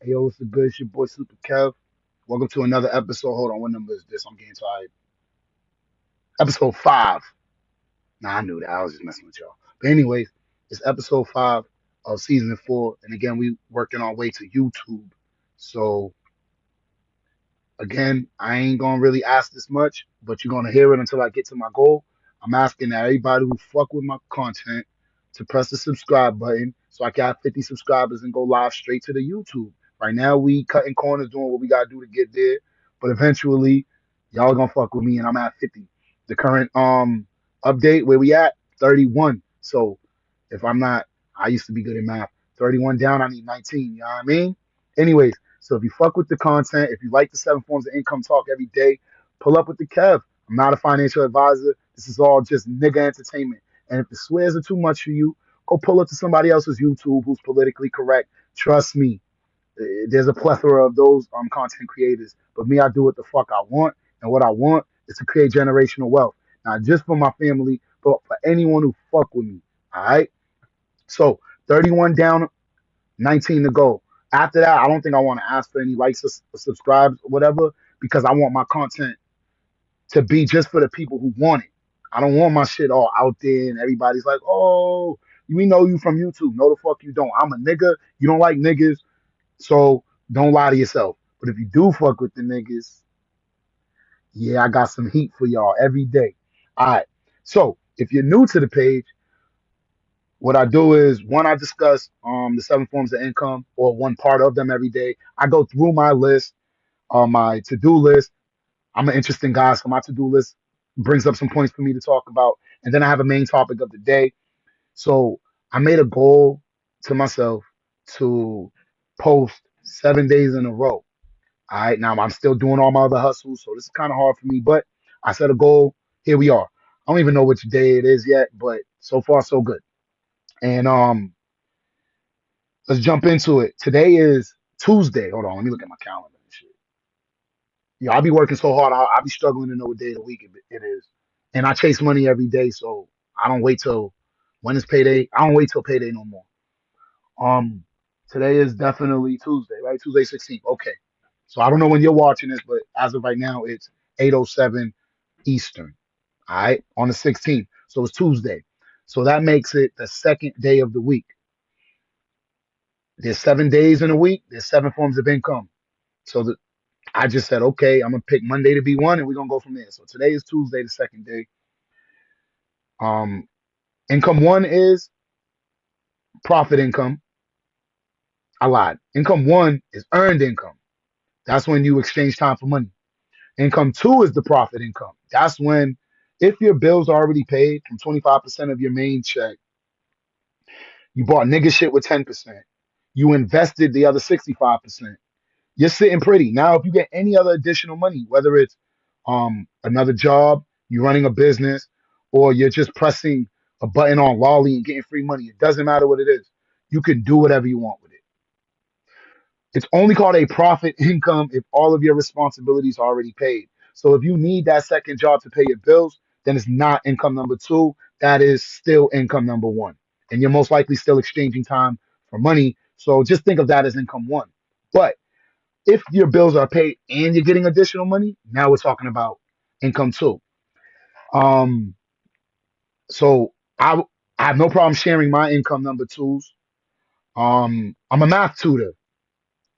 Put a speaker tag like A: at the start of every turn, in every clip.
A: Hey, yo, what's the good? It's your boy Super Kev. Welcome to another episode. Hold on, what number is this? I'm getting tired. Episode 5. Nah, I knew that. I was just messing with y'all. But anyways, it's episode 5 of season 4. And again, we working our way to YouTube. So again, I ain't gonna really ask this much, but you're gonna hear it until I get to my goal. I'm asking that everybody who fuck with my content to press the subscribe button so I can have 50 subscribers and go live straight to the YouTube. Right now we cutting corners doing what we gotta do to get there. But eventually y'all gonna fuck with me and I'm at 50. The current update where we at 31. So if I'm not, I used to be good at math. 31 down, I need 19. You know what I mean? Anyways, so if you fuck with the content, if you like the 7 forms of income talk every day, pull up with the Kev. I'm not a financial advisor. This is all just nigga entertainment. And if the swears are too much for you, go pull up to somebody else's YouTube who's politically correct. Trust me, there's a plethora of those content creators. But me, I do what the fuck I want. And what I want is to create generational wealth. Not just for my family, but for anyone who fuck with me. All right? So 31 down, 19 to go. After that, I don't think I want to ask for any likes or subscribes or whatever because I want my content to be just for the people who want it. I don't want my shit all out there and everybody's like, oh, we know you from YouTube. No, the fuck you don't. I'm a nigga. You don't like niggas, so don't lie to yourself. But if you do fuck with the niggas, yeah, I got some heat for y'all every day. All right. So if you're new to the page, what I do is one, I discuss the 7 forms of income or one part of them every day. I go through my list, my to-do list. I'm an interesting guy, so my to-do list brings up some points for me to talk about. And then I have a main topic of the day. So I made a goal to myself to post 7 days in a row. All right. Now I'm still doing all my other hustles, so this is kind of hard for me, but I set a goal. Here we are. I don't even know which day it is yet, but so far so good. And let's jump into it. Today is Tuesday. Hold on, let me look at my calendar and shit. Yeah, I'll be working so hard, I'll be struggling to know what day of the week it is. And I chase money every day, so I don't wait till when is payday. I don't wait till payday no more. Um, Today is definitely Tuesday, right? Tuesday 16th. Okay. So I don't know when you're watching this, but as of right now, it's 8:07 Eastern. All right, on the 16th. So it's Tuesday. So that makes it the second day of the week. There's 7 days in a week. There's 7 forms of income. So I just said, okay, I'm gonna pick Monday to be one, and we're gonna go from there. So today is Tuesday, the second day. Um, Income one is profit income. I lied. Income one is earned income. That's when you exchange time for money. Income two is the profit income. That's when, if your bills are already paid from 25% of your main check, you bought nigga shit with 10%. You invested the other 65%. You're sitting pretty. Now, if you get any other additional money, whether it's another job, you're running a business, or you're just pressing a button on Lolli and getting free money, it doesn't matter what it is. You can do whatever you want with it. It's only called a profit income if all of your responsibilities are already paid. So if you need that second job to pay your bills, then it's not income number two. That is still income number one. And you're most likely still exchanging time for money. So just think of that as income one. But if your bills are paid and you're getting additional money, now we're talking about income two. Um, so I have no problem sharing my income number twos. I'm a math tutor.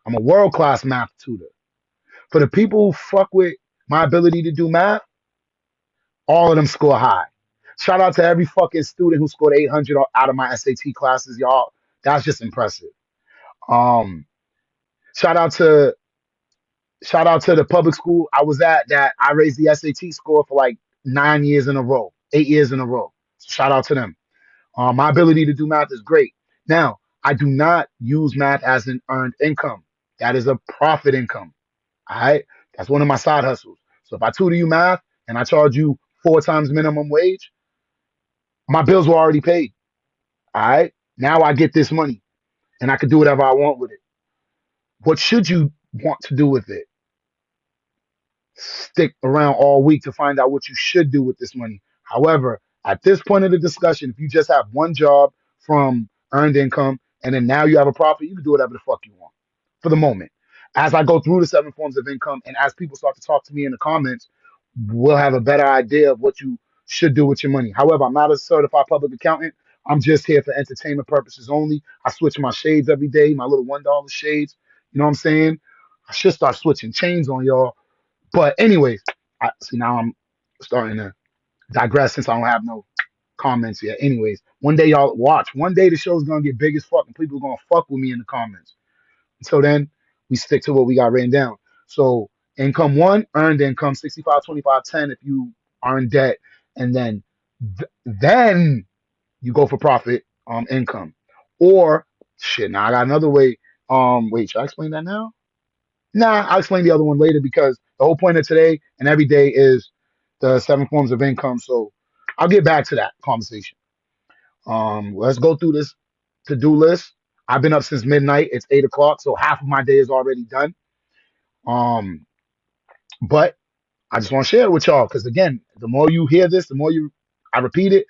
A: I'm a world class math tutor. For the people who fuck with my ability to do math, all of them score high. Shout out to every fucking student who scored 800 out of my SAT classes, y'all. That's just impressive. Um, shout out to Shout out to the public school I was at that I raised the SAT score for like 9 years in a row, 8 years in a row. So shout out to them. My ability to do math is great. Now, I do not use math as an earned income. That is a profit income. All right. That's one of my side hustles. So if I tutor you math and I charge you 4 times minimum wage, my bills were already paid. All right. Now I get this money and I can do whatever I want with it. What should you want to do with it? Stick around all week to find out what you should do with this money. However, at this point of the discussion, if you just have one job from earned income and then now you have a profit, you can do whatever the fuck you want. for the moment. As I go through the 7 forms of income and as people start to talk to me in the comments, we'll have a better idea of what you should do with your money. However, I'm not a certified public accountant. I'm just here for entertainment purposes only. I switch my shades every day, my little $1 shades. You know what I'm saying? I should start switching chains on y'all. But anyways, I see now I'm starting to digress since I don't have no comments yet. Anyways, one day y'all watch. One day the show's gonna get big as fuck and people are gonna fuck with me in the comments. Until then, we stick to what we got written down. So income one, earned income, 65, 25, 10 if you are in debt. And then you go for profit income. Or shit, now I got another way. Wait, should I explain that now? Nah, I'll explain the other one later because the whole point of today and every day is the 7 forms of income. So I'll get back to that conversation. Let's go through this to-do list. I've been up since midnight. It's 8 o'clock, so half of my day is already done. Um, but I just want to share it with y'all because again, the more you hear this, the more I repeat it,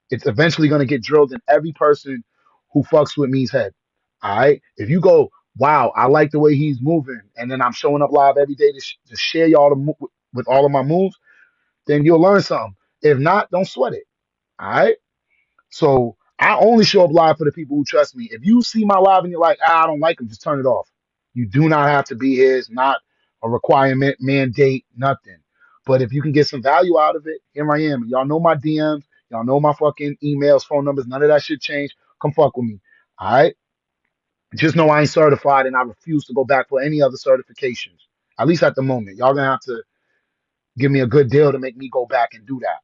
A: it's eventually gonna get drilled in every person who fucks with me's head. All right. If you go, wow, I like the way he's moving, and then I'm showing up live every day to share y'all with all of my moves, then you'll learn something. If not, don't sweat it. All right. So I only show up live for the people who trust me. If you see my live and you're like, I don't like him, just turn it off. You do not have to be here. It's not a requirement, mandate, nothing. But if you can get some value out of it, here I am. Y'all know my DMs. Y'all know my fucking emails, phone numbers. None of that shit changed. Come fuck with me. All right. Just know I ain't certified and I refuse to go back for any other certifications. At least at the moment. Y'all gonna have to give me a good deal to make me go back and do that.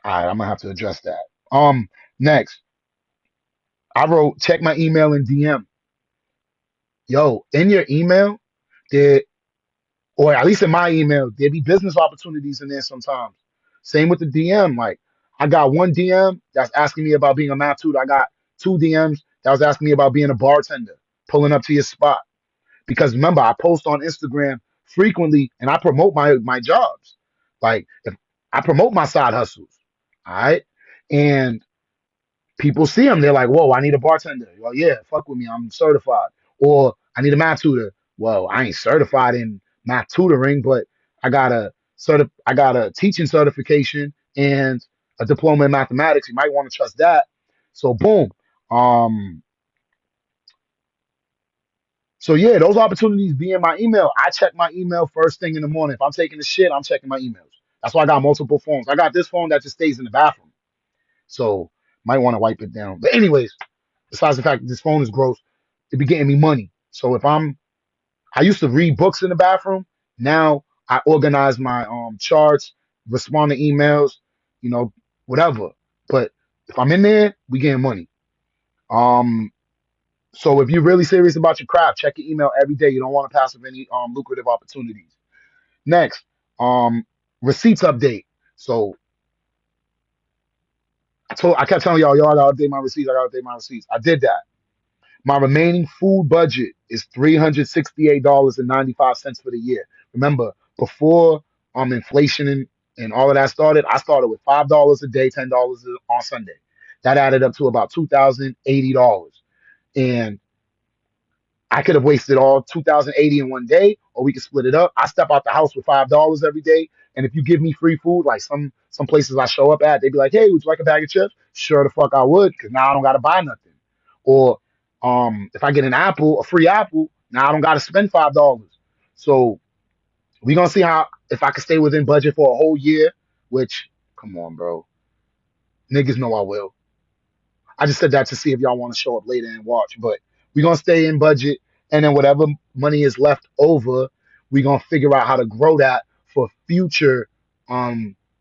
A: All right, I'm gonna have to address that. Next, I wrote check my email and DM. Yo, in your email, there, or at least in my email, there be business opportunities in there sometimes. Same with the DM. Like, I got one DM that's asking me about being a math tutor. I got two DMs that was asking me about being a bartender, pulling up to your spot. Because remember, I post on Instagram frequently and I promote my jobs. Like, if I promote my side hustles. All right. And people see them, they're like, whoa, I need a bartender. Well, yeah, fuck with me, I'm certified. Or I need a math tutor. Well, I ain't certified in math tutoring, but I got a teaching certification and a diploma in mathematics. You might want to trust that. So boom. Um, so yeah, those opportunities be in my email. I check my email first thing in the morning. If I'm taking the shit, I'm checking my emails. That's why I got multiple phones. I got this phone that just stays in the bathroom. So might want to wipe it down. But anyways, besides the fact that this phone is gross, it be getting me money. So I used to read books in the bathroom. Now I organize my charts, respond to emails, you know, whatever. But if I'm in there, we getting money. Um, so if you're really serious about your craft, check your email every day. You don't want to pass up any lucrative opportunities. Next, um, receipts update. So I kept telling y'all, I gotta update my receipts. I gotta update my receipts. I did that. My remaining food budget is $368.95 for the year. Remember, before inflation and all of that started, I started with $5 a day, $10 on Sunday. That added up to about $2,080. And I could have wasted all $2,080 in one day, or we could split it up. I step out the house with $5 every day. And if you give me free food, like some places I show up at, they'd be like, hey, would you like a bag of chips? Sure the fuck I would, because now I don't gotta buy nothing. Or if I get an apple, a free apple, now I don't gotta spend $5. So we gonna see how if I can stay within budget for a whole year, which come on, bro. Niggas know I will. I just said that to see if y'all want to show up later and watch. But we're gonna stay in budget, and then whatever money is left over, we're gonna figure out how to grow that for future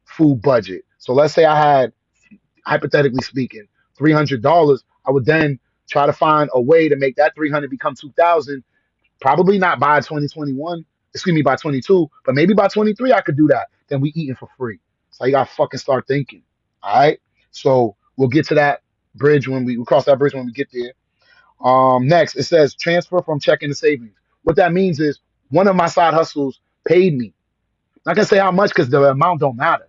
A: food budget. So let's say I had, hypothetically speaking, $300. I would then try to find a way to make that 300 become 2,000. Probably not by 2021. Excuse me, by 22, but maybe by 23 I could do that. Then we eating for free. So you gotta fucking start thinking. All right. So we'll get to that bridge when we'll cross that bridge when we get there. Next it says transfer from checking to savings. What that means is one of my side hustles paid me. Not gonna say how much because the amount don't matter.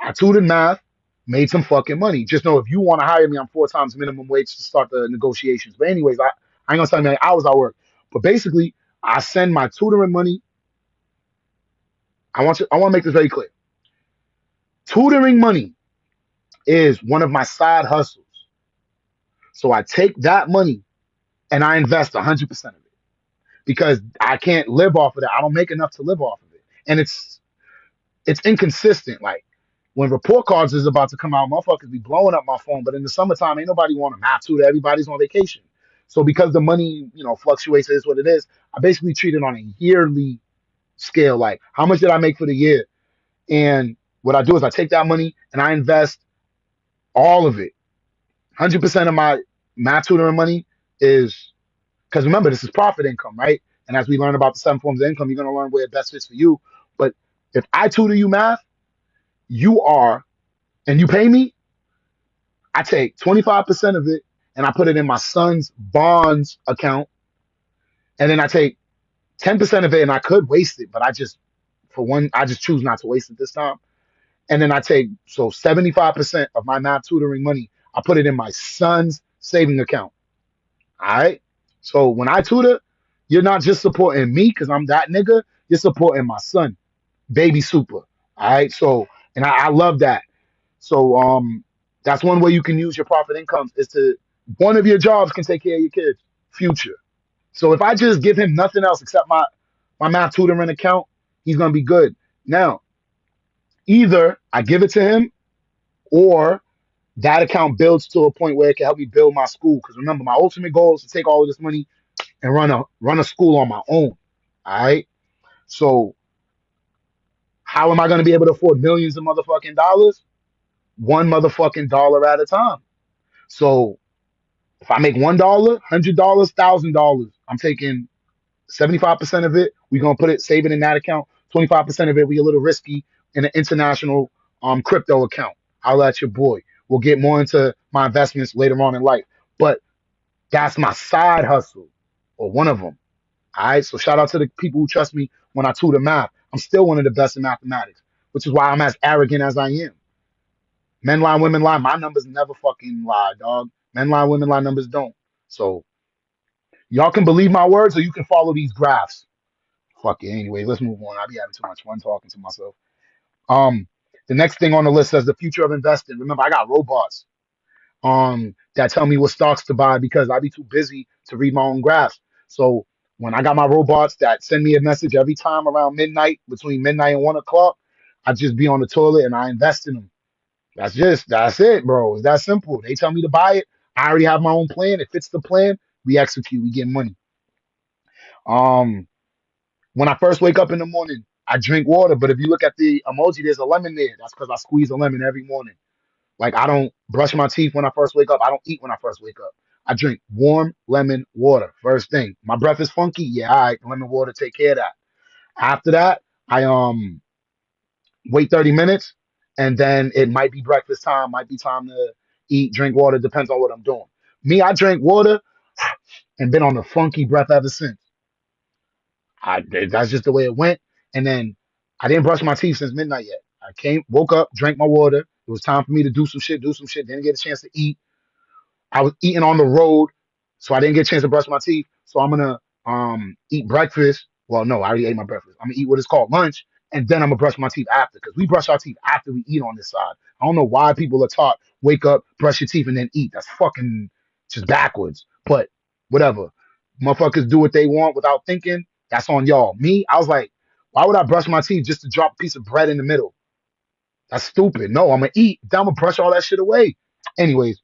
A: I tutored math. made some fucking money. Just know if you want to hire me, I'm 4 times minimum wage to start the negotiations. But anyways, I ain't gonna tell you how many hours I work. But basically, I send my tutoring money. I want to make this very clear. Tutoring money is one of my side hustles. So I take that money and I invest 100% of it because I can't live off of that. I don't make enough to live off of it, and it's inconsistent. Like when report cards is about to come out, motherfuckers be blowing up my phone. But in the summertime, ain't nobody want to map tutor. Everybody's on vacation. So because the money, fluctuates, is what it is. I basically treat it on a yearly scale. Like how much did I make for the year? And what I do is I take that money and I invest all of it. 100% of my math tutoring money is because remember, this is profit income, right? And as we learn about the 7 forms of income, you're going to learn where it best fits for you. But if I tutor you math, you are, and you pay me, I take 25% of it and I put it in my son's bonds account. And then I take 10% of it and I could waste it, but I just choose not to waste it this time. And then I take, so 75% of my math tutoring money, I put it in my son's saving account. All right. So when I tutor, you're not just supporting me because I'm that nigga. You're supporting my son, baby super. All right. So, and I love that. So, that's one way you can use your profit income is to one of your jobs can take care of your kids' future. So if I just give him nothing else except my math tutoring account, he's gonna be good. Now, either I give it to him or that account builds to a point where it can help me build my school. Because remember, my ultimate goal is to take all of this money and run a school on my own. All right. So how am I going to be able to afford millions of motherfucking dollars? One motherfucking dollar at a time. So if I make $1, $100, $1,000, I'm taking 75% of it. We're gonna save it in that account. 25% of it, we a little risky in an international crypto account. I'll let your boy. We'll get more into my investments later on in life. But that's my side hustle, or one of them. All right. So shout out to the people who trust me when I tutor math. I'm still one of the best in mathematics, which is why I'm as arrogant as I am. Men lie, women lie. My numbers never fucking lie, dog. Men lie, women lie. Numbers don't. So y'all can believe my words, or you can follow these graphs. Fuck it. Anyway, let's move on. I be having too much fun talking to myself. Um, the next thing on the list says the future of investing. Remember, I got robots that tell me what stocks to buy because I be too busy to read my own graphs. So when I got my robots that send me a message every time around midnight, between midnight and 1 o'clock, I just be on the toilet and I invest in them. That's it, bro. It's that simple. They tell me to buy it. I already have my own plan. It fits the plan. We execute. We get money. Um, when I first wake up in the morning, I drink water. But if you look at the emoji, there's a lemon there. That's because I squeeze a lemon every morning. Like I don't brush my teeth when I first wake up. I don't eat when I first wake up. I drink warm lemon water first thing. My breath is funky. Yeah, all right. Lemon water take care of that. After that, I wait 30 minutes, and then it might be breakfast time. Might be time to eat, drink water. Depends on what I'm doing. Me, I drank water and been on the funky breath ever since. That's just the way it went. And then I didn't brush my teeth since midnight yet. Woke up, drank my water. It was time for me to do some shit. Didn't get a chance to eat. I was eating on the road, so I didn't get a chance to brush my teeth. So I'm gonna eat breakfast. Well, no, I already ate my breakfast. I'm gonna eat what is called lunch, and then I'm gonna brush my teeth after because we brush our teeth after we eat on this side. I don't know why people are taught wake up, brush your teeth, and then eat. That's fucking just backwards. But whatever, motherfuckers do what they want without thinking. That's on y'all. Me, I was like, why would I brush my teeth just to drop a piece of bread in the middle? That's stupid. No, I'm gonna eat. Then I'm gonna brush all that shit away. Anyways,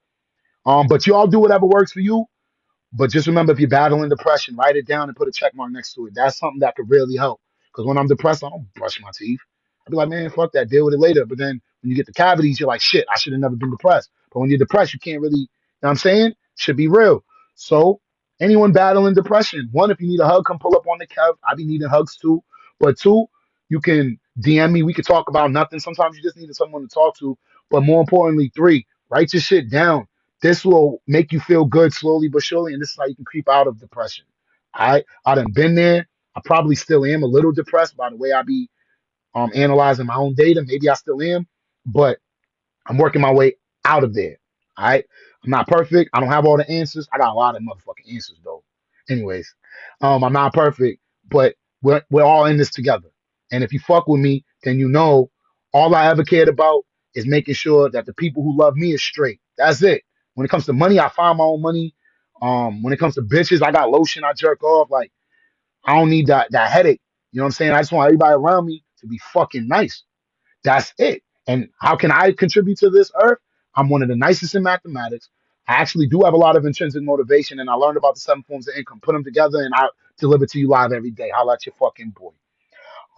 A: but y'all do whatever works for you. But just remember, if you're battling depression, write it down and put a check mark next to it. That's something that could really help. Because when I'm depressed, I don't brush my teeth. I'd be like, man, fuck that, deal with it later. But then when you get the cavities, you're like, shit, I should have never been depressed. But when you're depressed, you can't really, you know what I'm saying? Should be real. So anyone battling depression, one, if you need a hug, come pull up on the Kev. I be needing hugs too. But two, you can DM me. We could talk about nothing. Sometimes you just need someone to talk to. But more importantly, three, write your shit down. This will make you feel good slowly but surely, and this is how you can creep out of depression. I done been there. I probably still am a little depressed by the way I be analyzing my own data. Maybe I still am, but I'm working my way out of there. All right. I'm not perfect. I don't have all the answers. I got a lot of motherfucking answers though. Anyways, I'm not perfect, but we're all in this together. And if you fuck with me, then you know all I ever cared about is making sure that the people who love me is straight. That's it. When it comes to money, I find my own money. When it comes to bitches, I got lotion. I jerk off. Like I don't need that headache. You know what I'm saying? I just want everybody around me to be fucking nice. That's it. And how can I contribute to this earth? I'm one of the nicest in mathematics. I actually do have a lot of intrinsic motivation, and I learned about the 7 forms of income. Put them together, and I deliver to you live every day. Holla at your fucking boy.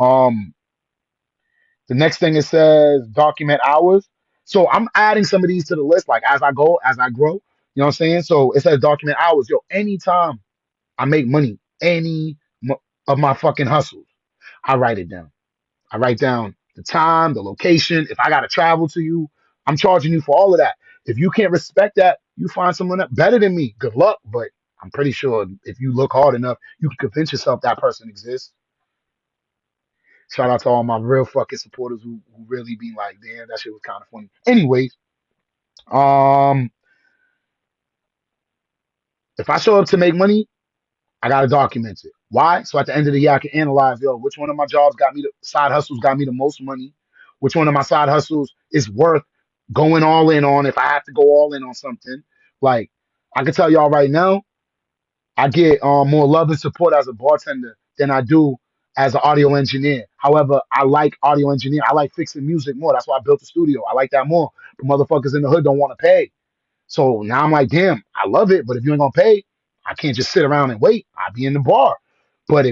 A: Um, the next thing it says document hours. So I'm adding some of these to the list, like as I go, as I grow. You know what I'm saying? So it says document hours. Yo, anytime I make money, of my fucking hustles, I write it down. I write down the time, the location. If I got to travel to you, I'm charging you for all of that. If you can't respect that, you find someone that better than me. Good luck. But I'm pretty sure if you look hard enough, you can convince yourself that person exists. Shout out to all my real fucking supporters who really be like, damn, that shit was kind of funny. Anyways, um, if I show up to make money, I gotta document it. Why? So at the end of the year, I can analyze, yo, which one of my jobs got me the side hustles got me the most money? Which one of my side hustles is worth going all in on if I have to go all in on something? Like, I can tell y'all right now, I get more love and support as a bartender than I do as an audio engineer. However, I like audio engineer. I like fixing music more. That's why I built the studio. I like that more. But motherfuckers in the hood don't want to pay. So now I'm like, damn, I love it, but if you ain't gonna pay, I can't just sit around and wait. I'll be in the bar. But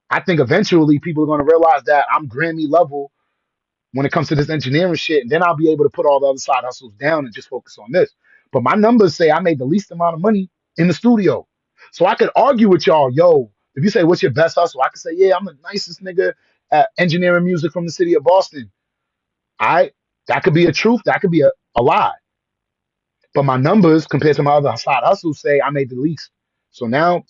A: I think eventually people are gonna realize that I'm Grammy level when it comes to this engineering shit, and then I'll be able to put all the other side hustles down and just focus on this. But my numbers say I made the least amount of money in the studio, so I could argue with y'all, yo. If you say what's your best hustle, I could say, yeah, I'm the nicest nigga at engineering music from the city of Boston. I That could be a truth, that could be a lie. But my numbers compared to my other side hustles say I made the least. So now,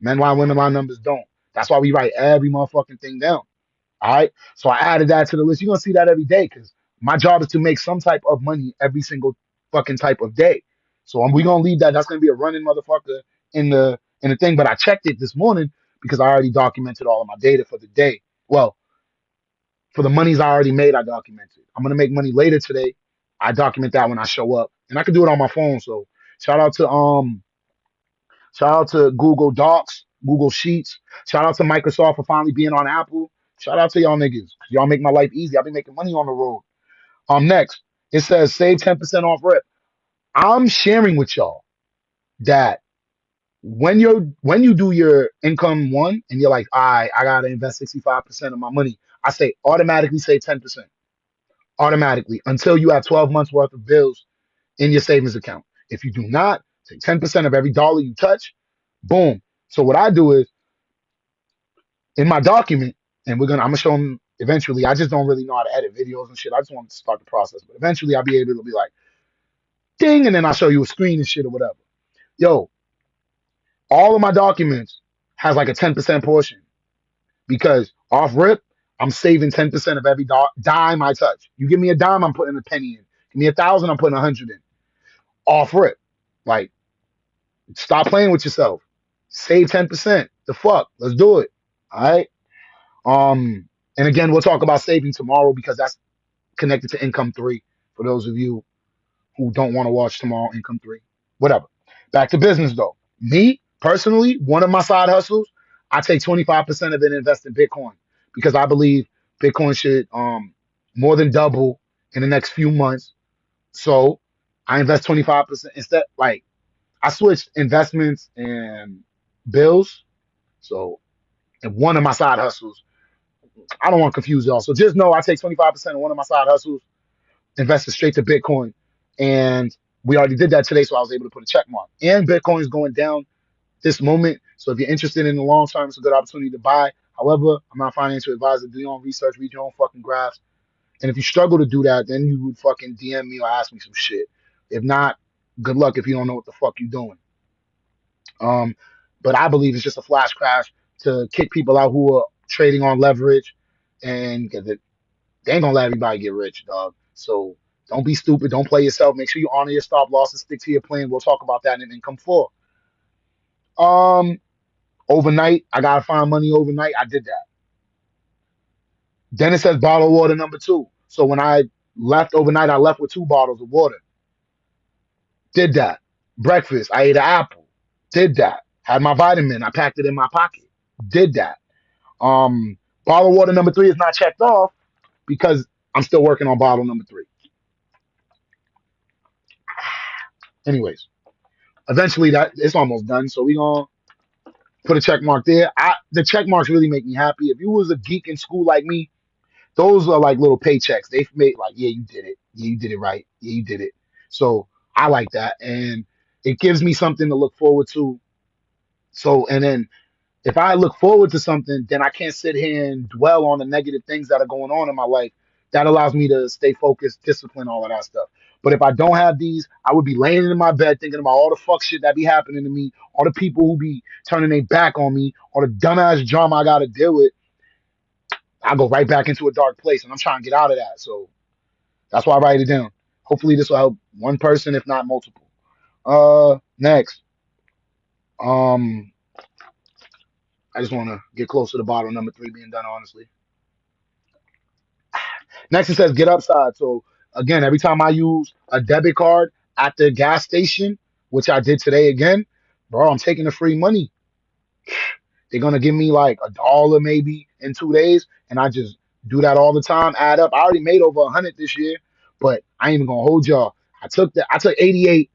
A: men lie, women lie, numbers don't. That's why we write every motherfucking thing down. All right. So I added that to the list. You're gonna see that every day because my job is to make some type of money every single fucking type of day. So we gonna leave that. That's gonna be a running motherfucker in the thing. But I checked it this morning because I already documented all of my data for the day. Well, for the monies I already made, I documented. I'm gonna make money later today. I document that when I show up, and I can do it on my phone. So shout out to Google Docs, Google Sheets. Shout out to Microsoft for finally being on Apple. Shout out to y'all niggas. Y'all make my life easy. I've been making money on the road. Next, it says save 10% off rip. I'm sharing with y'all that when you do your income one and you're like, all right, I gotta invest 65% of my money, I say automatically save 10%. Automatically until you have 12 months worth of bills in your savings account. If you do not, take 10% of every dollar you touch, boom. So what I do is in my document, and I'm gonna show them eventually. I just don't really know how to edit videos and shit. I just want to start the process, but eventually I'll be able to be like, ding, and then I'll show you a screen and shit or whatever. Yo, all of my documents has like a 10% portion because off rip, I'm saving 10% of every dime I touch. You give me a dime, I'm putting a penny in. Give me 1,000, I'm putting 100 in. Off rip. Like, stop playing with yourself. Save 10%. The fuck? Let's do it. All right. And again, we'll talk about saving tomorrow because that's connected to income three. For those of you who don't want to watch tomorrow, income three, whatever. Back to business though. Me personally, one of my side hustles, I take 25% of it and invest in Bitcoin because I believe Bitcoin should more than double in the next few months. So I invest 25% instead. Like I switched investments and bills. So in one of my side hustles, I don't want to confuse y'all. So just know I take 25% of one of my side hustles, invest it straight to Bitcoin. And we already did that today, so I was able to put a check mark. And Bitcoin is going down this moment. So if you're interested in the long term, it's a good opportunity to buy. However, I'm not a financial advisor. Do your own research, read your own fucking graphs. And if you struggle to do that, then you would fucking DM me or ask me some shit. If not, good luck if you don't know what the fuck you're doing. But I believe it's just a flash crash to kick people out who are trading on leverage, and they ain't gonna let everybody get rich, dog. So Don't be stupid. Don't play yourself. Make sure you honor your stop losses. Stick to your plan. We'll talk about that in income four. Um, Overnight, I gotta find money overnight. I did that. Then it says bottle of water number two. So when I left overnight, I left with 2 bottles of water. Did that. Breakfast, I ate an apple. Did that. Had my vitamin. I packed it in my pocket. Did that. Um, Bottle of water number three is not checked off because I'm still working on bottle number three. Anyways, eventually that it's almost done. So we gonna put a check mark there. The check marks really make me happy. If you was a geek in school like me, those are like little paychecks. They've made like, yeah, you did it. Yeah, you did it right. Yeah, you did it. So I like that. And it gives me something to look forward to. So, and then if I look forward to something, then I can't sit here and dwell on the negative things that are going on in my life. That allows me to stay focused, discipline, all of that stuff. But if I don't have these, I would be laying in my bed thinking about all the fuck shit that be happening to me, all the people who be turning their back on me, all the dumbass drama I got to deal with. I go right back into a dark place, and I'm trying to get out of that. So that's why I write it down. Hopefully, this will help one person, if not multiple. Next, um, I just want to get close to the bottle number three being done. Honestly, next it says get upside. So again, every time I use a debit card at the gas station, which I did today again, bro, I'm taking the free money. They're gonna give me like $1 maybe in 2 days, and I just do that all the time. Add up. I already made over 100 this year, but I ain't even gonna hold y'all. I took 88,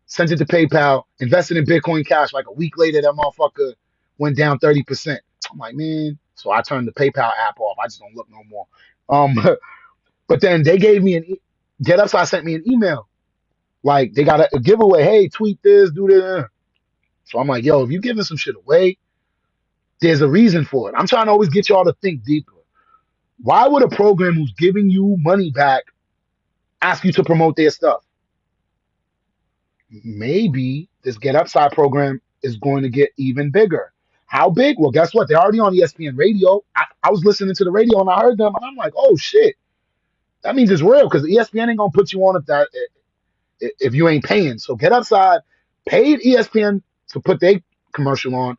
A: sent it to PayPal, invested in Bitcoin Cash. Like a week later, that motherfucker went down 30%. I'm like, man. So I turned the PayPal app off. I just don't look no more. Um, but then they gave me GetUpside sent me an email. Like they got a giveaway. Hey, tweet this, do this. So I'm like, yo, if you giving some shit away, there's a reason for it. I'm trying to always get y'all to think deeper. Why would a program who's giving you money back ask you to promote their stuff? Maybe this Get Upside program is going to get even bigger. How big? Well, guess what? They're already on ESPN radio. I was listening to the radio and I heard them, and I'm like, oh shit, that means it's real because ESPN ain't gonna put you on if you ain't paying. So Get Upside paid ESPN to put their commercial on.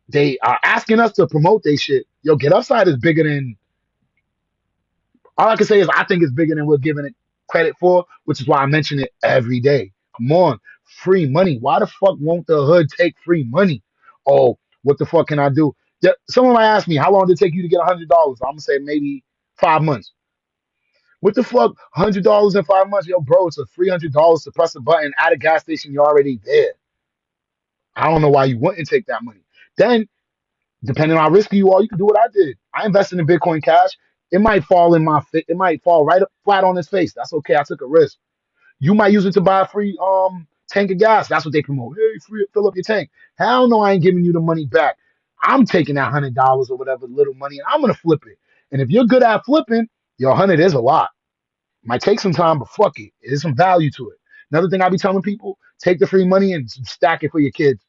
A: They are asking us to promote their shit. Yo, Get Upside is bigger than all I can say is I think it's bigger than we're giving it credit for, which is why I mention it every day. Come on, free money. Why the fuck won't the hood take free money? Oh, what the fuck can I do? Someone might ask me, how long did it take you to get $100? I'm gonna say maybe 5 months. What the fuck? $100 in 5 months, yo, bro. It's a $300 to press a button at a gas station. You're already there. I don't know why you wouldn't take that money. Then depending on how risky you are, you can do what I did. I invested in Bitcoin Cash. It might fall in my fit. It might fall right up flat on its face. That's okay. I took a risk. You might use it to buy a free tank of gas. That's what they promote. Hey, free, fill up your tank. Hell no, I ain't giving you the money back. I'm taking that $100 or whatever little money and I'm gonna flip it. And if you're good at flipping, your 100 is a lot. Might take some time, but fuck it. There's some value to it. Another thing I be telling people: take the free money and stack it for your kids.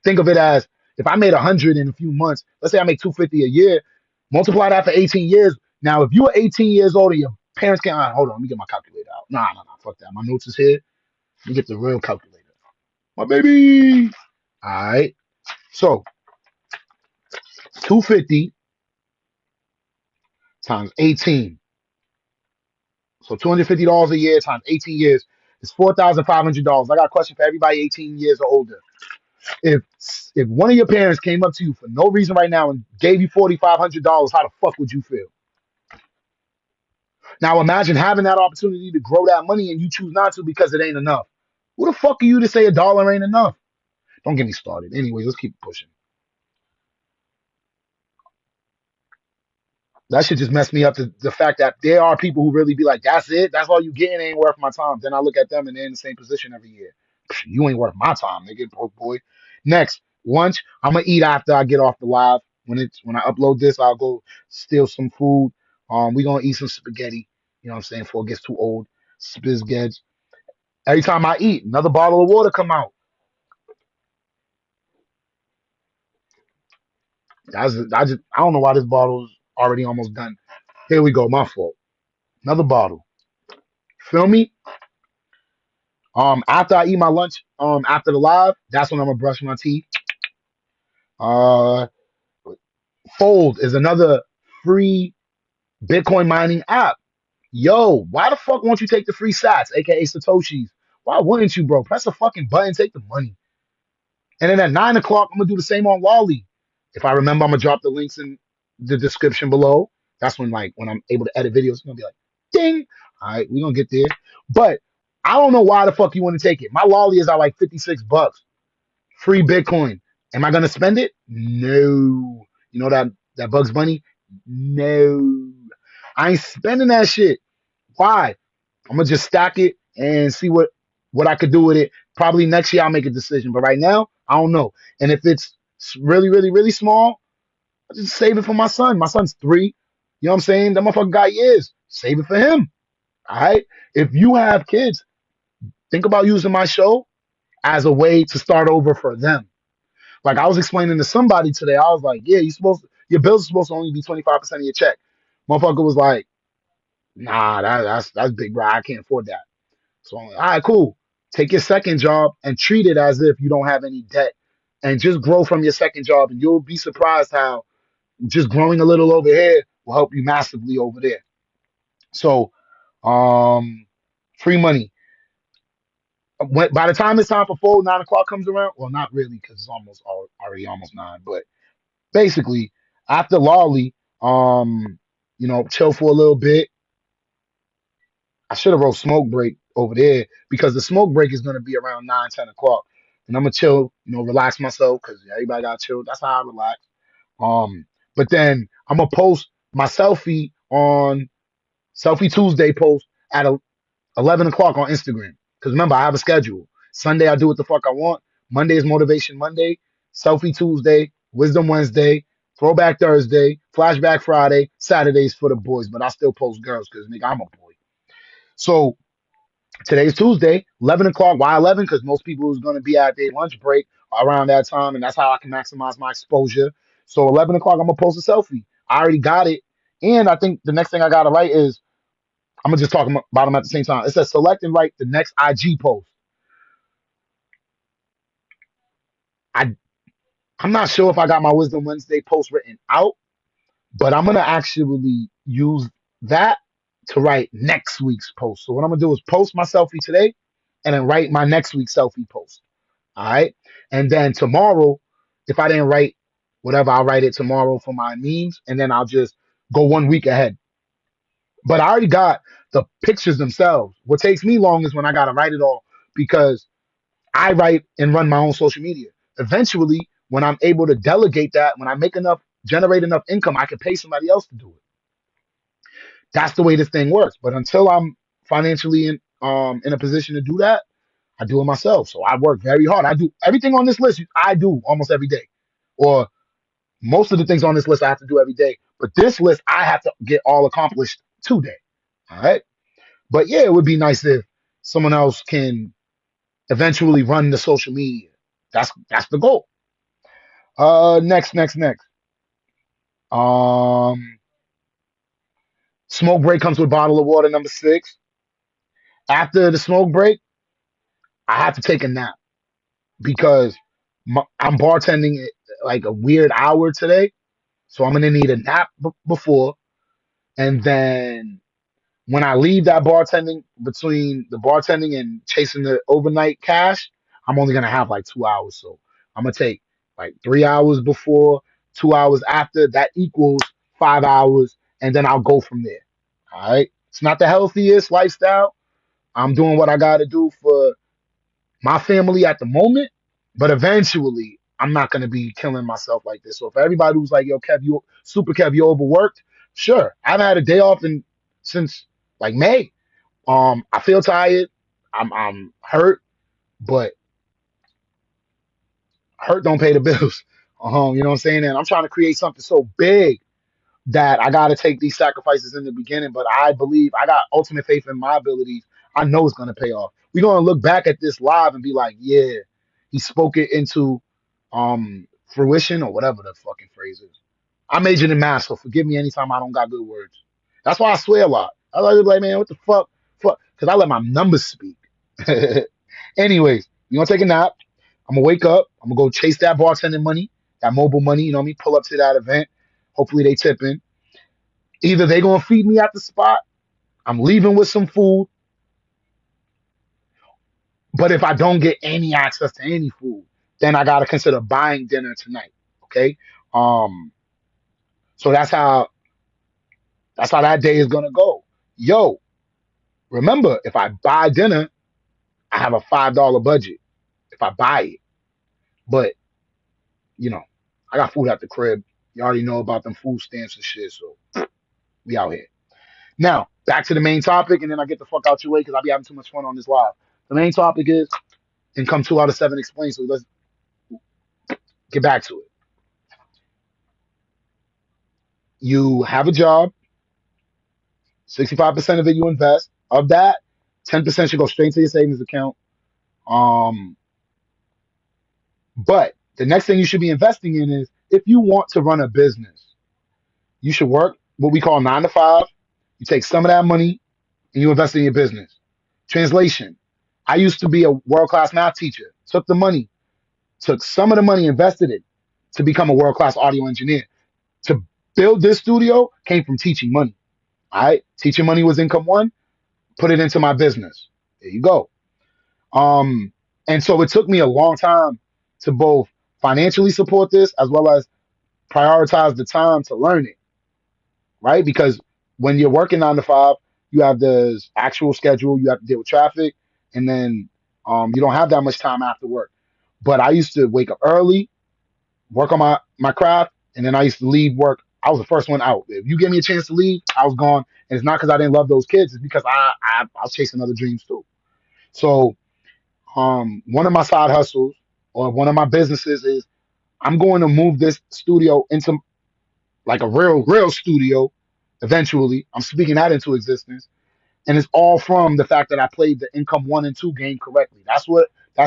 A: Think of it as if I made 100 in a few months, let's say I make 250 a year, multiply that for 18 years. Now, if you were 18 years old and your parents can't, hold on, let me get my calculator out. Nah, fuck that. My notes is here. Let me get the real calculator. My baby. All right. So 250 times 18. So $250 a year times 18 years is $4,500. I got a question for everybody 18 years or older. If if one of your parents came up to you for no reason right now and gave you $4,500, how the fuck would you feel? Now imagine having that opportunity to grow that money and you choose not to because it ain't enough. Who the fuck are you to say a dollar ain't enough? Don't get me started. Anyways, let's keep pushing. That should just mess me up. The fact that there are people who really be like, that's it? That's all you getting? Ain't worth my time. Then I look at them and they're in the same position every year. You ain't worth my time, nigga, broke boy. Next, lunch. I'm gonna eat after I get off the live. When I upload this, I'll go steal some food. We gonna eat some spaghetti. You know what I'm saying? Before it gets too old. Spaghetti. Every time I eat, another bottle of water come out. I don't know why this bottle's already almost done. Here we go. My fault. Another bottle. Feel me? After I eat my lunch, after the live, that's when I'm gonna brush my teeth. Uh, Fold is another free Bitcoin mining app. Yo, why the fuck won't you take the free sats, aka Satoshis? Why wouldn't you, bro? Press a fucking button, take the money. And then at 9 o'clock, I'm gonna do the same on Lolli. If I remember, I'm gonna drop the links in the description below. That's when, like, when I'm able to edit videos, it's gonna be like, ding. All right, we're gonna get there. But I don't know why the fuck you want to take it. My Lolli is at like $56. Free Bitcoin. Am I gonna spend it? No. You know that Bugs Bunny? No. I ain't spending that shit. Why? I'm gonna just stack it and see what I could do with it. Probably next year I'll make a decision, but right now I don't know. And if it's really, really, really small, I just save it for my son. My son's 3. You know what I'm saying? That motherfucker got years. Save it for him. All right. If you have kids, think about using my show as a way to start over for them. Like I was explaining to somebody today, I was like, "Yeah, your bills are supposed to only be 25% of your check." Motherfucker was like, "Nah, that's big, bro. I can't afford that." So I'm like, all right, cool. Take your second job and treat it as if you don't have any debt and just grow from your second job. And you'll be surprised how just growing a little over here will help you massively over there. So, um, free money. By the time it's time for fold, 9 o'clock comes around. Well, not really because it's already almost 9. But basically, after Lolly, chill for a little bit. I should have wrote smoke break over there because the smoke break is going to be around 9, 10 o'clock. And I'm going to chill, relax myself because everybody got to chill. That's how I relax. But then I'm going to post my selfie on Selfie Tuesday post at 11 o'clock on Instagram. Because remember, I have a schedule. Sunday, I do what the fuck I want. Monday is Motivation Monday. Selfie Tuesday. Wisdom Wednesday. Throwback Thursday. Flashback Friday. Saturdays for the boys. But I still post girls because, nigga, I'm a boy. So today's Tuesday, 11 o'clock. Why 11? Because most people is going to be at their lunch break around that time, and that's how I can maximize my exposure. So 11 o'clock, I'm going to post a selfie. I already got it. And I think the next thing I got to write is, I'm going to just talk about them at the same time. It says select and write the next IG post. I'm not sure if I got my Wisdom Wednesday post written out, but I'm going to actually use that to write next week's post. So what I'm going to do is post my selfie today and then write my next week's selfie post. All right. And then tomorrow, if I didn't write whatever, I'll write it tomorrow for my memes. And then I'll just go 1 week ahead. But I already got the pictures themselves. What takes me long is when I got to write it all because I write and run my own social media. Eventually, when I'm able to delegate that, when I generate enough income, I can pay somebody else to do it. That's the way this thing works. But until I'm financially in a position to do that, I do it myself. So I work very hard. I do everything on this list. I do almost every day, or most of the things on this list I have to do every day. But this list I have to get all accomplished today. All right. But yeah, it would be nice if someone else can eventually run the social media. That's the goal. Next. Um, Smoke break comes with bottle of water number 6. After the smoke break, I have to take a nap because I'm bartending at like a weird hour today. So I'm gonna need a nap before, and then when I leave that bartending, between the bartending and chasing the overnight cash, I'm only gonna have like 2 hours. So I'm gonna take like 3 hours before, 2 hours after. That equals 5 hours, and then I'll go from there. All right. It's not the healthiest lifestyle. I'm doing what I gotta do for my family at the moment, but eventually I'm not gonna be killing myself like this. So for everybody who's like, yo, Kev, you super Kev, you overworked, sure. I haven't had a day off since like May. I feel tired. I'm hurt, but hurt don't pay the bills. You know what I'm saying? And I'm trying to create something so big that I got to take these sacrifices in the beginning. But I believe I got ultimate faith in my abilities. I know it's going to pay off. We're going to look back at this live and be like, yeah, he spoke it into fruition or whatever the fucking phrase is. I majored in math, so forgive me anytime I don't got good words. That's why I swear a lot. I like to be like, man, what the fuck? Fuck, because I let my numbers speak. Anyways, you gonna take a nap. I'm gonna wake up. I'm gonna go chase that bartending money, that mobile money. You know what I mean? Pull up to that event. Hopefully they tipping. Either they gonna feed me at the spot. I'm leaving with some food. But if I don't get any access to any food, then I gotta consider buying dinner tonight. Okay. Um. So that's how that day is gonna go. Yo, remember, if I buy dinner, I have a $5 budget. If I buy it, but you know, I got food at the crib. You already know about them food stamps and shit. So we out here. Now, back to the main topic, and then I get the fuck out your way because I'll be having too much fun on this live. The main topic is income 2 out of 7 explained. So let's get back to it. You have a job, 65% of it you invest. Of that, 10% should go straight to your savings account. Um, but the next thing you should be investing in is if you want to run a business, you should work what we call 9 to 5. You take some of that money and you invest in your business. Translation. I used to be a world-class math teacher, took the money, took some of the money, invested it to become a world-class audio engineer. To build this studio came from teaching money. All right. Teaching money was income 1, put it into my business. There you go. And so it took me a long time to both financially support this as well as prioritize the time to learn it, right? Because when you're working 9 to 5, you have the actual schedule, you have to deal with traffic, and then you don't have that much time after work. But I used to wake up early, work on my craft, and then I used to leave work. I was the first one out. If you give me a chance to leave, I was gone. And it's not because I didn't love those kids. It's because I was chasing other dreams too. So one of my side hustles or one of my businesses is I'm going to move this studio into like a real studio eventually. I'm speaking that into existence. And it's all from the fact that I played the income 1 and 2 game correctly. That's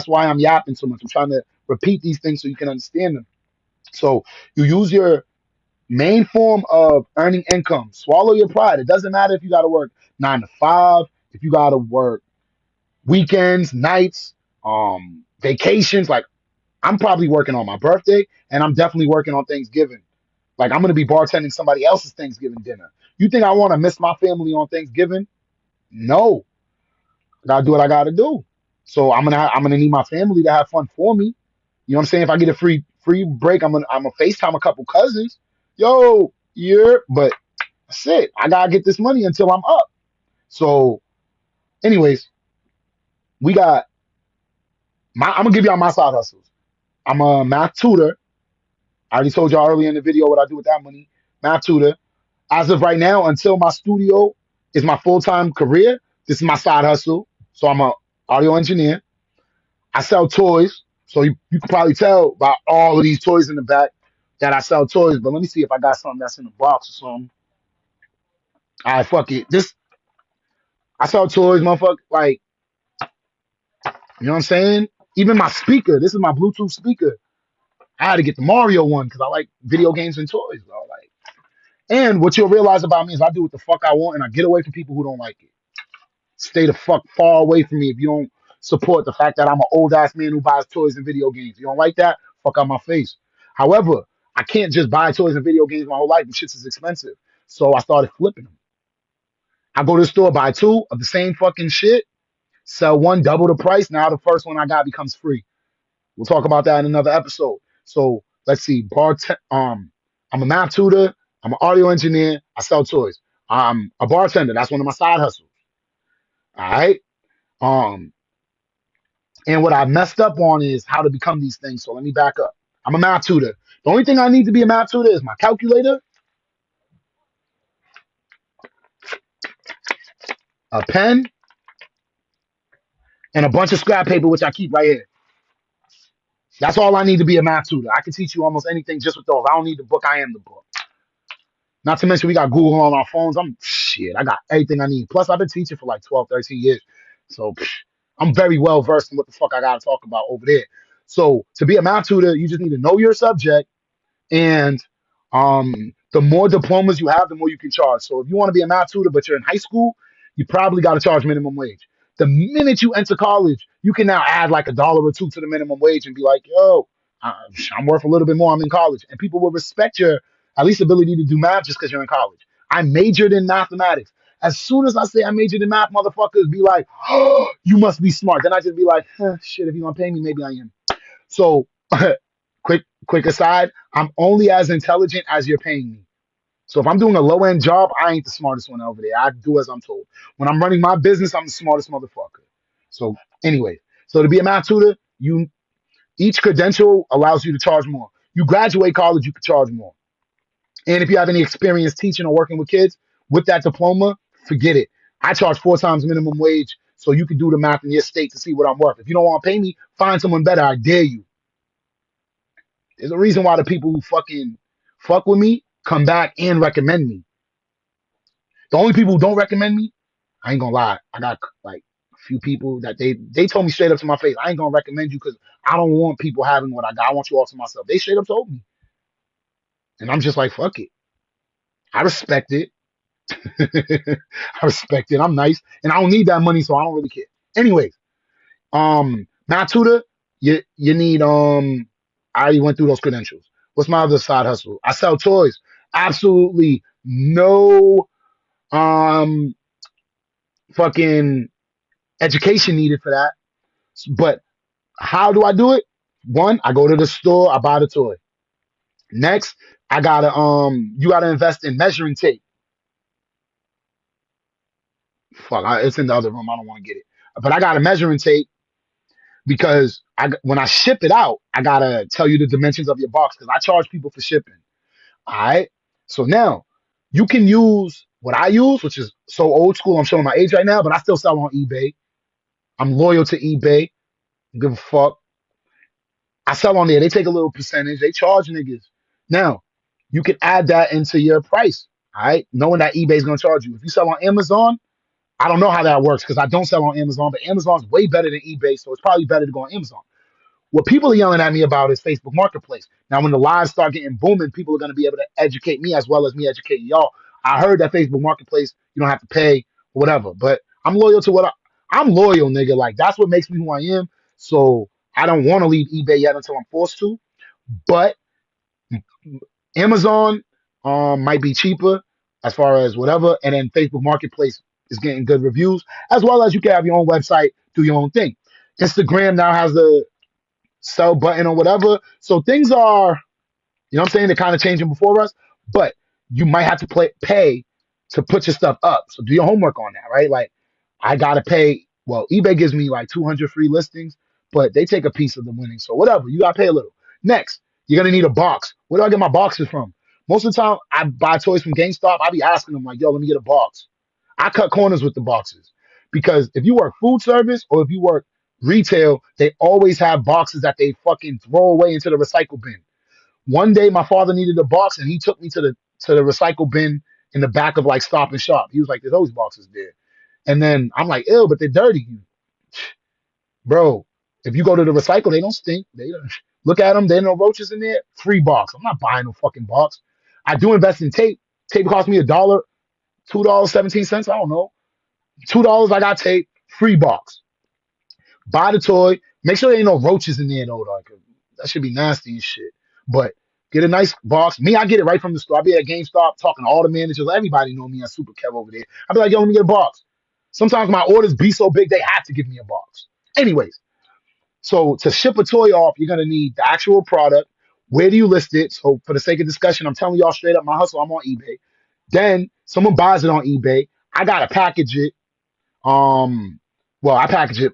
A: why I'm yapping so much. I'm trying to repeat these things so you can understand them. So you use your main form of earning income. Swallow your pride. It doesn't matter if you got to work 9 to 5, if you got to work weekends, nights, vacations. Like I'm probably working on my birthday, and I'm definitely working on Thanksgiving. Like I'm gonna be bartending somebody else's Thanksgiving dinner. You think I want to miss my family on Thanksgiving? No, I gotta do what I gotta do. So I'm gonna need my family to have fun for me. You know what I'm saying? If I get a free break, I'm gonna FaceTime a couple cousins. Yo, yeah, but that's it. I gotta get this money until I'm up. So, anyways, we got I'm gonna give y'all my side hustles. I'm a math tutor. I already told y'all earlier in the video what I do with that money. Math tutor. As of right now, until my studio is my full-time career, this is my side hustle. So I'm a audio engineer. I sell toys. So you can probably tell by all of these toys in the back that I sell toys. But let me see if I got something that's in the box or something. All right, fuck it. I sell toys, motherfucker. Like, you know what I'm saying? Even my speaker. This is my Bluetooth speaker. I had to get the Mario one because I like video games and toys, bro. Like, and what you'll realize about me is I do what the fuck I want and I get away from people who don't like it. Stay the fuck far away from me if you don't support the fact that I'm an old ass man who buys toys and video games. You don't like that? Fuck out my face. However, I can't just buy toys and video games my whole life. The shit's is expensive. So I started flipping them. I go to the store, buy 2 of the same fucking shit, sell 1, double the price. Now the first one I got becomes free. We'll talk about that in another episode. So let's see. I'm a math tutor. I'm an audio engineer. I sell toys. I'm a bartender. That's one of my side hustles. All right. Um, and what I messed up on is how to become these things. So let me back up. I'm a math tutor. The only thing I need to be a math tutor is my calculator, a pen, and a bunch of scrap paper, which I keep right here. That's all I need to be a math tutor. I can teach you almost anything just with those. I don't need the book. I am the book. Not to mention we got Google on our phones. I got everything I need. Plus, I've been teaching for like 12, 13 years. So I'm very well versed in what the fuck I got to talk about over there. So to be a math tutor, you just need to know your subject. And the more diplomas you have, the more you can charge. So if you want to be a math tutor, but you're in high school, you probably got to charge minimum wage. The minute you enter college, you can now add like $1 or two to the minimum wage and be like, yo, I'm worth a little bit more. I'm in college. And people will respect your at least ability to do math just because you're in college. I majored in mathematics. As soon as I say I majored in math, motherfuckers be like, oh, you must be smart. Then I just be like, shit, if you want to pay me, maybe I am. So, quick aside, I'm only as intelligent as you're paying me. So if I'm doing a low end job, I ain't the smartest one over there. I do as I'm told. When I'm running my business, I'm the smartest motherfucker. So anyway, so to be a math tutor, you each credential allows you to charge more. You graduate college, you can charge more. And if you have any experience teaching or working with kids with that diploma, forget it. I charge 4 times minimum wage, so you can do the math in your state to see what I'm worth. If you don't want to pay me, find someone better. I dare you. There's a reason why the people who fucking fuck with me come back and recommend me. The only people who don't recommend me, I ain't gonna lie. I got like a few people that they told me straight up to my face, I ain't gonna recommend you because I don't want people having what I got. I want you all to myself. They straight up told me. And I'm just like, fuck it. I respect it. I respect it. I'm nice. And I don't need that money, so I don't really care. Anyways, math tutor, you need I already went through those credentials. What's my other side hustle? I sell toys. Absolutely no um fucking education needed for that. But how do I do it? One, I go to the store, I buy the toy. Next, I gotta you gotta invest in measuring tape. It's in the other room. I don't want to get it, but I got a measuring tape because when I ship it out, I gotta tell you the dimensions of your box because I charge people for shipping. All right. So now you can use what I use, which is so old school. I'm showing my age right now, but I still sell on eBay. I'm loyal to eBay. Give a fuck. I sell on there. They take a little percentage. They charge niggas. Now, you can add that into your price. All right. Knowing that eBay's going to charge you. If you sell on Amazon, I don't know how that works because I don't sell on Amazon, but Amazon's way better than eBay. So it's probably better to go on Amazon. What people are yelling at me about is Facebook Marketplace. Now, when the lives start getting booming, people are going to be able to educate me as well as me educating y'all. I heard that Facebook Marketplace, you don't have to pay or whatever, but I'm loyal to I'm loyal, nigga. Like, that's what makes me who I am. So I don't want to leave eBay yet until I'm forced to, but Amazon might be cheaper as far as whatever, and then Facebook Marketplace is getting good reviews, as well as you can have your own website, do your own thing. Instagram now has the sell button or whatever. So things are, you know what I'm saying, they're kind of changing before us, but you might have to pay to put your stuff up. So do your homework on that, right? Like I gotta pay. Well, eBay gives me like 200 free listings, but they take a piece of the winning. So whatever, you gotta pay a little. Next, you're gonna need a box. Where do I get my boxes from? Most of the time, I buy toys from GameStop. I be asking them like, "Yo, let me get a box." I cut corners with the boxes because if you work food service or if you work retail, they always have boxes that they fucking throw away into the recycle bin. One day, my father needed a box, and he took me to the recycle bin in the back of like Stop and Shop. He was like, "There's always boxes there," and then I'm like, "Ew, but they're dirty." Bro, if you go to the recycle, they don't stink. They don't, look at them. There are no roaches in there. Free box. I'm not buying no fucking box. I do invest in tape. Tape cost me $1, $2.17. I don't know. $2. I got tape. Free box. Buy the toy. Make sure there ain't no roaches in there though. Like that should be nasty and shit. But get a nice box. Me, I get it right from the store. I be at GameStop talking to all the managers. Everybody know me as Super Kev over there. I be like, yo, let me get a box. Sometimes my orders be so big they have to give me a box. Anyways, so to ship a toy off, you're gonna need the actual product. Where do you list it? So for the sake of discussion, I'm telling y'all straight up my hustle, I'm on eBay. Then someone buys it on eBay. I gotta package it. Well, I package it.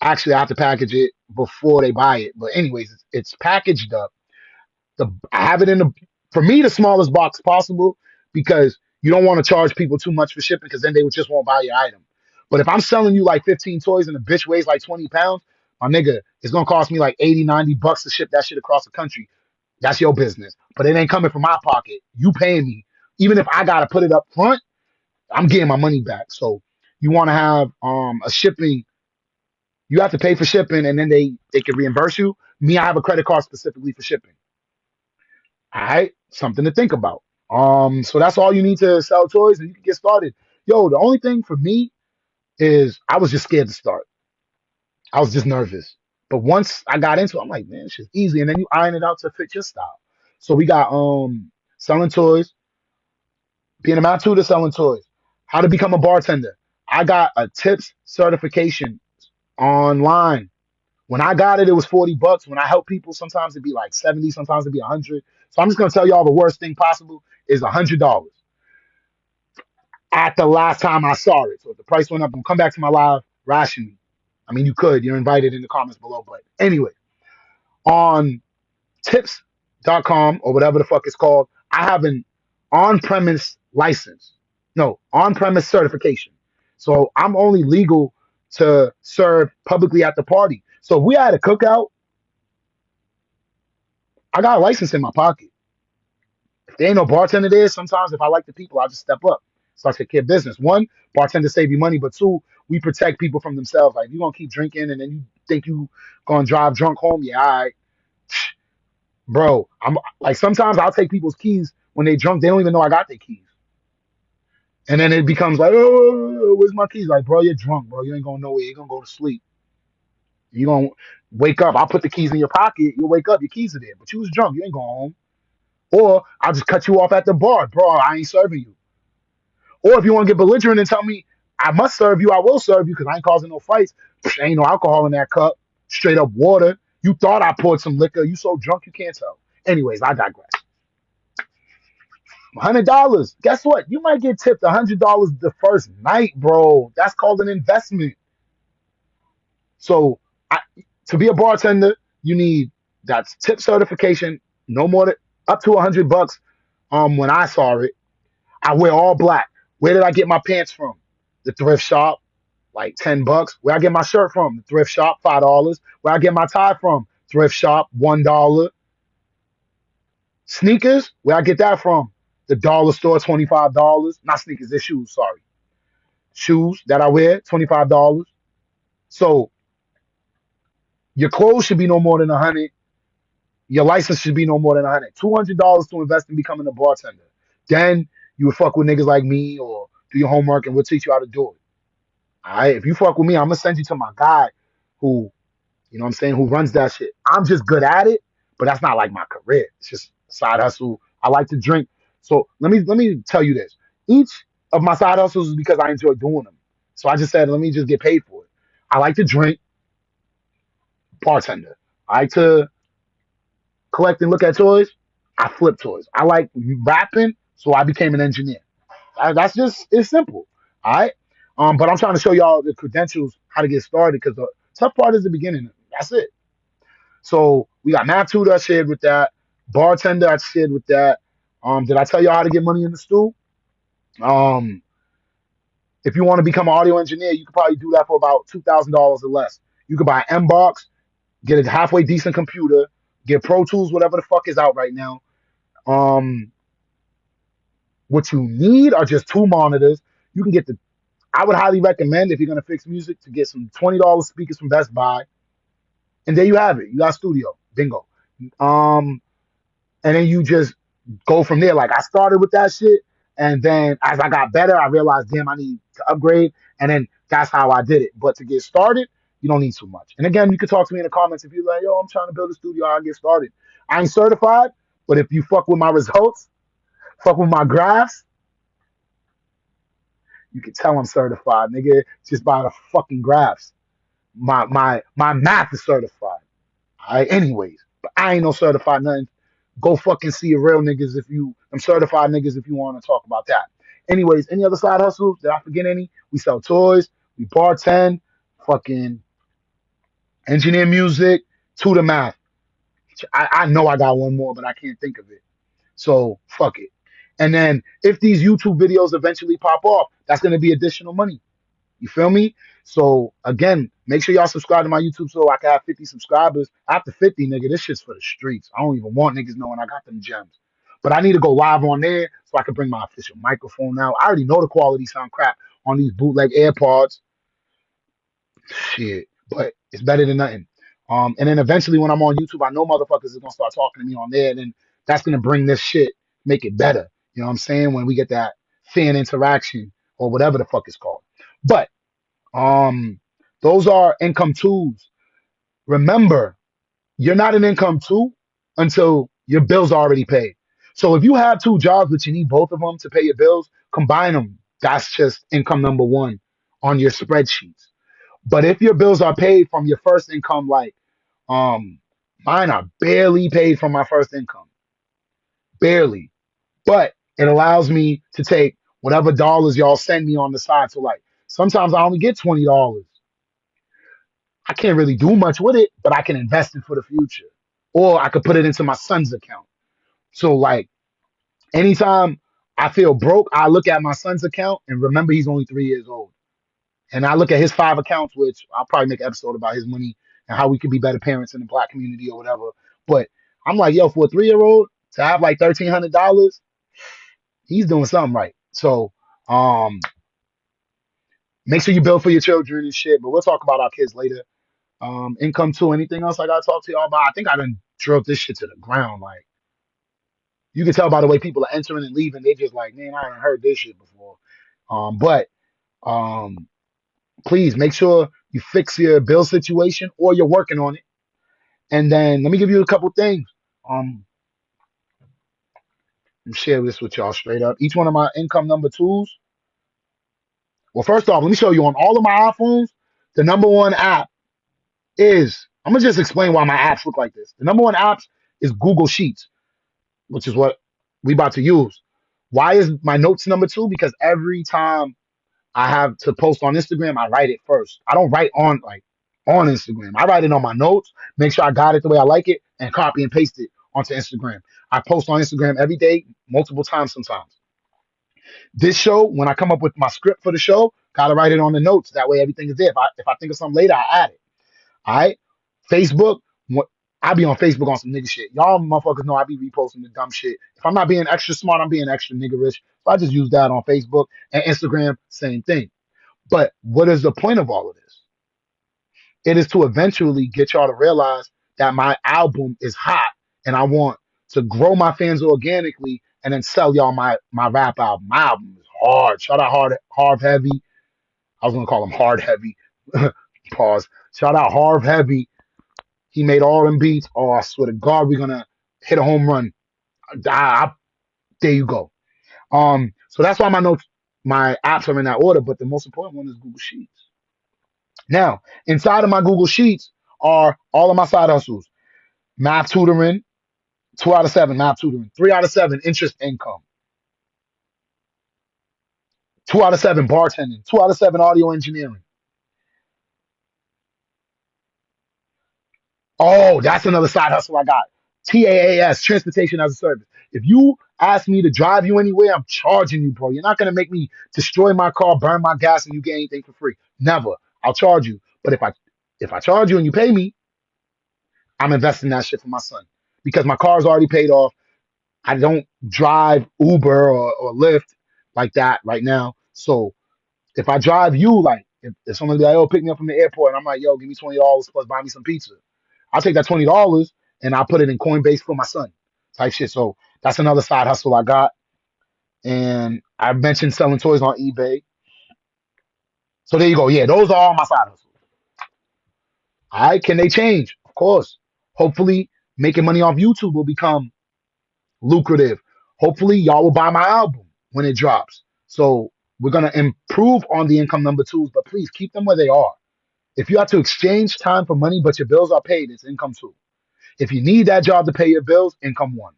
A: Actually, I have to package it before they buy it. But anyways, it's packaged up. I have it in the for me the smallest box possible because you don't want to charge people too much for shipping because then they would just won't buy your item. But if I'm selling you like 15 toys and the bitch weighs like 20 pounds, my nigga, it's gonna cost me like 80, $90 to ship that shit across the country. That's your business. But it ain't coming from my pocket. You paying me. Even if I gotta put it up front, I'm getting my money back. So you want to have a shipping. You have to pay for shipping and then they can reimburse you. Me, I have a credit card specifically for shipping. All right, something to think about. So that's all you need to sell toys, and you can get started. Yo, the only thing for me is I was just scared to start. I was just nervous. But once I got into it, I'm like, man, it's just easy. And then you iron it out to fit your style. So we got selling toys, being a math tutor, selling toys, how to become a bartender. I got a tips certification online. When I got it, it was $40. When I help people, sometimes it'd be like 70, sometimes it'd be 100. So I'm just gonna tell y'all the worst thing possible is $100 at the last time I saw it. So if the price went up, come back to my live, ration me. I mean, you could. You're invited in the comments below. But anyway, on tips.com or whatever the fuck it's called, I have an on-premise license. No, on-premise certification. So I'm only legal to serve publicly at the party. So if we had a cookout, I got a license in my pocket. If there ain't no bartender there, sometimes if I like the people, I just step up. Start to take care of business. One, bartenders save you money, but two, we protect people from themselves. Like, if you're gonna keep drinking and then you think you gonna drive drunk home, yeah, all right. Bro, I'm like, sometimes I'll take people's keys when they drunk, they don't even know I got their keys. And then it becomes like, oh, where's my keys? Like, bro, you're drunk, bro. You ain't going nowhere. You're gonna go to sleep. You're gonna wake up. I'll put the keys in your pocket. You'll wake up, your keys are there. But you was drunk, you ain't going home. Or I'll just cut you off at the bar. Bro, I ain't serving you. Or if you want to get belligerent and tell me I must serve you, I will serve you because I ain't causing no fights. Ain't no alcohol in that cup. Straight up water. You thought I poured some liquor. You so drunk you can't tell. Anyways, I digress. $100. Guess what? You might get tipped $100 the first night, bro. That's called an investment. So, to be a bartender, you need that tip certification. No more than up to $100. When I saw it, I wear all black. Where did I get my pants from? The thrift shop, like $10. Where I get my shirt from? The thrift shop, $5. Where I get my tie from? Thrift shop, $1. Sneakers, where I get that from? The dollar store, $25. Not sneakers, they're shoes, sorry. Shoes that I wear, $25. So your clothes should be no more than 100. Your license should be no more than 100. $200 to invest in becoming a bartender. Then you would fuck with niggas like me or do your homework and we'll teach you how to do it. All right. If you fuck with me, I'm gonna send you to my guy who, you know what I'm saying, who runs that shit. I'm just good at it, but that's not like my career. It's just a side hustle. I like to drink. So let me tell you this. Each of my side hustles is because I enjoy doing them. So I just said, let me just get paid for it. I like to drink, bartender. I like to collect and look at toys. I flip toys. I like rapping, so I became an engineer. That's just, it's simple. All right. But I'm trying to show y'all the credentials, how to get started, because the tough part is the beginning. That's it. So we got math tutor, I shared with that. Bartender, I shared with that. Did I tell y'all how to get money in the stool? Um, if you want to become an audio engineer, you could probably do that for about $2,000 or less. You could buy an M-Box, get a halfway decent computer, get Pro Tools, whatever the fuck is out right now. What you need are just two monitors. You can get I would highly recommend, if you're gonna fix music, to get some $20 speakers from Best Buy. And there you have it. You got studio. Bingo. And then you just go from there. Like, I started with that shit, and then as I got better, I realized, damn, I need to upgrade, and then that's how I did it. But to get started, you don't need too much. And again, you can talk to me in the comments if you're like, yo, I'm trying to build a studio, I'll get started. I ain't certified, but if you fuck with my results, fuck with my graphs, you can tell I'm certified, nigga, just by the fucking graphs. My math is certified. All right, anyways, but I ain't no certified nothing. Go fucking see a real niggas if you, I'm certified niggas if you want to talk about that. Anyways, any other side hustles? Did I forget any? We sell toys, we bartend, fucking engineer music, tutor math. I know I got one more, but I can't think of it. So fuck it. And then if these YouTube videos eventually pop off, that's gonna be additional money. You feel me? So again, make sure y'all subscribe to my YouTube so I can have 50 subscribers. After 50, nigga, this shit's for the streets. I don't even want niggas knowing I got them gems. But I need to go live on there so I can bring my official microphone out. I already know the quality sound crap on these bootleg AirPods. Shit. But it's better than nothing. And then eventually when I'm on YouTube, I know motherfuckers is gonna start talking to me on there, and then that's gonna bring this shit, make it better. You know what I'm saying? When we get that fan interaction or whatever the fuck it's called. But those are income twos. Remember, you're not an income two until your bills are already paid. So if you have two jobs but you need both of them to pay your bills, combine them. That's just income number one on your spreadsheets. But if your bills are paid from your first income, like um mine are barely paid from my first income, barely. But it allows me to take whatever dollars y'all send me on the side. So like sometimes I only get $20. I can't really do much with it, but I can invest it for the future. Or I could put it into my son's account. So like anytime I feel broke, I look at my son's account and remember he's only 3 years old. And I look at his 5 accounts, which I'll probably make an episode about his money and how we could be better parents in the black community or whatever. But I'm like, yo, for a 3 year old to have like $1,300, he's doing something right. So make sure you build for your children and shit. But we'll talk about our kids later. Income too. Anything else I gotta talk to y'all about? I think I done drilled this shit to the ground. Like you can tell by the way people are entering and leaving. They just like, man, I haven't heard this shit before. But please make sure you fix your bill situation or you're working on it. And then let me give you a couple things. Um, share this with y'all straight up. Each one of my income number twos. Well, first off, let me show you on all of my iPhones, the number one app is, I'm gonna just explain why my apps look like this. The number one apps is Google Sheets, which is what we about to use. Why is my notes number two? Because every time I have to post on Instagram, I write it first. I don't write on Instagram. I write it on my notes, make sure I got it the way I like it, and copy and paste it onto Instagram. I post on Instagram every day, multiple times sometimes. This show, when I come up with my script for the show, gotta write it on the notes. That way everything is there. If I think of something later, I add it. All right. Facebook, I be on Facebook on some nigga shit. Y'all motherfuckers know I be reposting the dumb shit. If I'm not being extra smart, I'm being extra niggerish. So I just use that on Facebook and Instagram, same thing. But what is the point of all of this? It is to eventually get y'all to realize that my album is hot and I want to grow my fans organically and then sell y'all my rap album. My album is hard. Shout out Harv Heavy. I was gonna call him Hard Heavy. Pause. Shout out Harv Heavy. He made all them beats. Oh, I swear to God, we're gonna hit a home run. There you go. So that's why my notes, my apps are in that order. But the most important one is Google Sheets. Now, inside of my Google Sheets are all of my side hustles: math tutoring, 2 out of 7 math tutoring, 3 out of 7 interest income, 2 out of 7 bartending, 2 out of 7 audio engineering. Oh, that's another side hustle I got. TAAS, transportation as a service. If you ask me to drive you anywhere, I'm charging you, bro. You're not gonna make me destroy my car, burn my gas, and you get anything for free. Never. I'll charge you. But if I charge you and you pay me, I'm investing that shit for my son because my car's already paid off. I don't drive Uber or Lyft like that right now. So if I drive you, like if someone be like, "Oh, pick me up from the airport," and I'm like, "Yo, give me $20 plus buy me some pizza," I'll take that $20 and I'll put it in Coinbase for my son, type shit. So that's another side hustle I got. And I mentioned selling toys on eBay. So there you go. Yeah, those are all my side hustles. All right, can they change? Of course. Hopefully, making money off YouTube will become lucrative. Hopefully, y'all will buy my album when it drops. So we're gonna improve on the income number twos, but please keep them where they are. If you have to exchange time for money, but your bills are paid, it's income two. If you need that job to pay your bills, income one.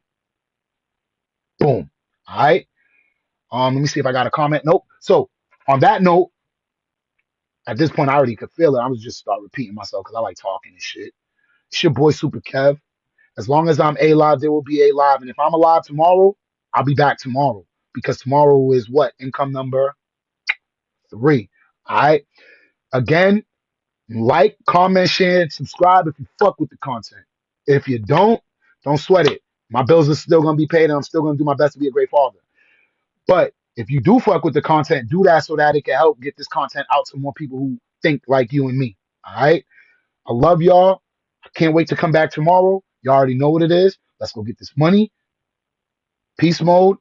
A: Boom. All right. Let me see if I got a comment. Nope. So on that note, at this point, I already could feel it. I was just start repeating myself because I like talking and shit. It's your boy Super Kev. As long as I'm alive, there will be a live. And if I'm alive tomorrow, I'll be back tomorrow because tomorrow is what? Income number 3. All right. Again, like, comment, share, and subscribe if you fuck with the content. If you don't sweat it. My bills are still going to be paid and I'm still going to do my best to be a great father. But if you do fuck with the content, do that so that it can help get this content out to more people who think like you and me. All right. I love y'all. I can't wait to come back tomorrow. You already know what it is. Let's go get this money. Peace mode.